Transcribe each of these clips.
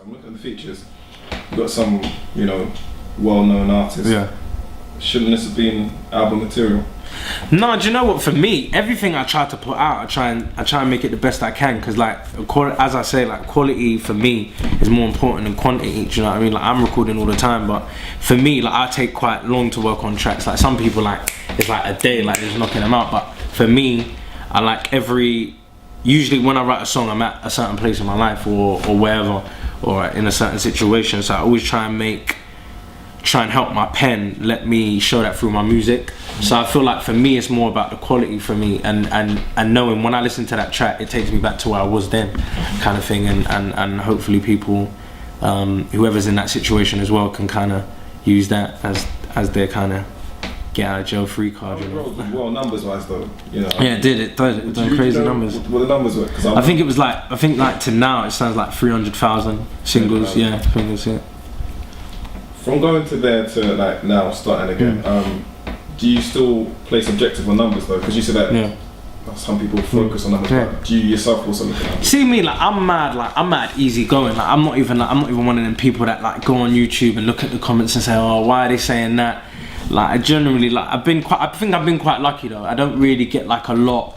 So I'm looking at the features. We've got some, you know, well-known artists. Yeah. Shouldn't this have been album material? No, do you know what? For me, everything I try to put out, I try and make it the best I can. Cause like, as I say, like quality for me is more important than quantity. Do you know what I mean? Like I'm recording all the time, but for me, like I take quite long to work on tracks. Like some people, like it's like a day, like just knocking them out. But for me, I like usually when I write a song, I'm at a certain place in my life or wherever, or in a certain situation. So I always try and help my pen let me show that through my music. So I feel like for me it's more about the quality for me and knowing when I listen to that track it takes me back to where I was then, kind of thing, and hopefully people whoever's in that situation as well can kind of use that as their kind of get out of jail free card, you know. Well, numbers wise though, you know. Yeah, it done crazy numbers. What the numbers were? Cause I think it was like to now it sounds like 300,000 singles. Yeah, I think that's it. From going to there to like now starting again, do you still place objective on numbers though? Because you said that some people focus on numbers, but do you yourself also look at numbers? See me, like I'm mad easy going. Like I'm not even one of them people that like go on YouTube and look at the comments and say, oh, why are they saying that? Like I generally like I think I've been quite lucky though. I don't really get like a lot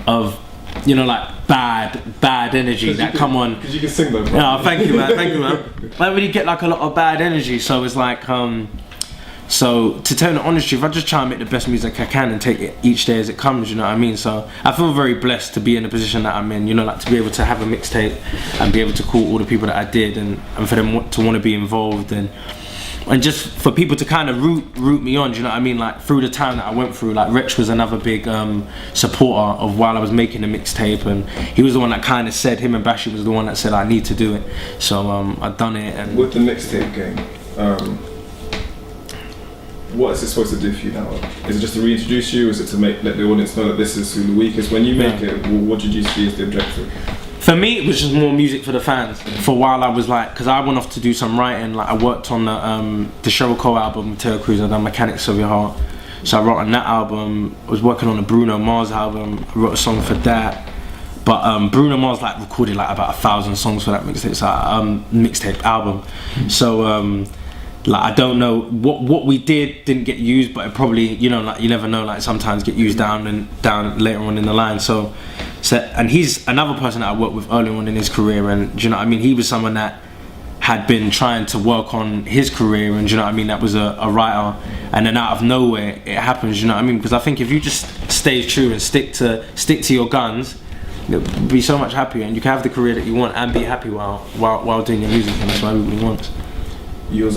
of, you know, like bad energy that come on. Because you can sing though, bro. No, thank you man. I don't really get like a lot of bad energy, so it's like so to tell you the honest truth, I just try and make the best music I can and take it each day as it comes, you know what I mean? So I feel very blessed to be in the position that I'm in, you know, like to be able to have a mixtape and be able to call all the people that I did and for them to want to be involved and just for people to kind of root me on, do you know what I mean? Like through the time that I went through, like Wretch was another big supporter of while I was making the mixtape, and he was the one that kind of said, him and Bashi was the one that said I need to do it. So I've done it. And with the mixtape game, what is it supposed to do for you now? Is it just to reintroduce you? Is it to let the audience know that this is who Loick is? When you make it, what did you see as the objective? For me, it was just more music for the fans. For a while, I was like, because I went off to do some writing. Like I worked on the Cheryl Cole album with Taylor Cruz. I done Mechanics of Your Heart. So I wrote on that album. I was working on the Bruno Mars album. I wrote a song for that. But Bruno Mars like recorded like about 1,000 songs for that mixtape album. So like I don't know what we didn't get used, but it probably, you know, like you never know, like sometimes get used down later on in the line. So and he's another person that I worked with early on in his career, and do you know what I mean, he was someone that had been trying to work on his career, and do you know what I mean, that was a writer, and then out of nowhere it happens, you know what I mean, because I think if you just stay true and stick to your guns, you'll be so much happier, and you can have the career that you want and be happy while doing your music, and that's what everybody wants. You was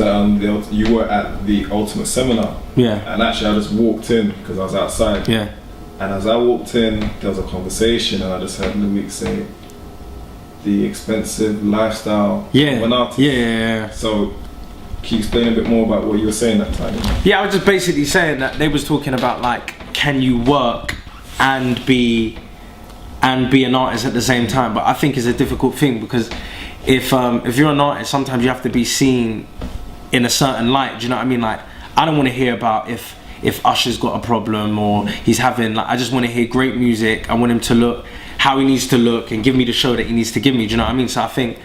you were at the Ultimate Seminar. Yeah. And actually I just walked in because I was outside. Yeah. And as I walked in, there was a conversation, and I just heard Loick say, "The expensive lifestyle of an artist." Yeah. So, can you explain a bit more about what you were saying that time? Yeah, I was just basically saying that they was talking about like, can you work and be an artist at the same time? But I think it's a difficult thing because if you're an artist, sometimes you have to be seen in a certain light. Do you know what I mean? Like, I don't want to hear about if Usher's got a problem or he's having, like, I just want to hear great music. I want him to look how he needs to look and give me the show that he needs to give me. Do you know what I mean? So I think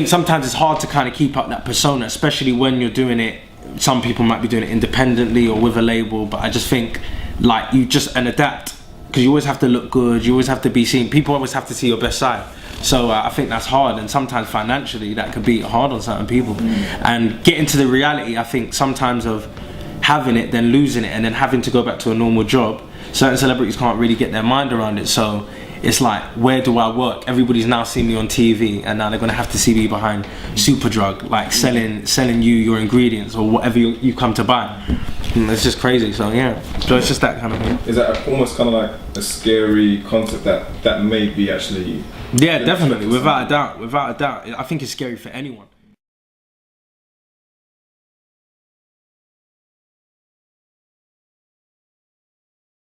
sometimes it's hard to kind of keep up that persona, especially when you're doing it. Some people might be doing it independently or with a label, but I just think like you just adapt, because you always have to look good. You always have to be seen. People always have to see your best side. So I think that's hard, and sometimes financially that could be hard on certain people. And getting to the reality, I think sometimes of having it, then losing it, and then having to go back to a normal job. Certain celebrities can't really get their mind around it, so it's like, where do I work? Everybody's now seen me on TV, and now they're gonna have to see me behind Superdrug, like selling you your ingredients or whatever you come to buy. And it's just crazy. So yeah, so it's just that kind of thing. Is that almost kind of like a scary concept that may be actually? Yeah, definitely, without a doubt. I think it's scary for anyone.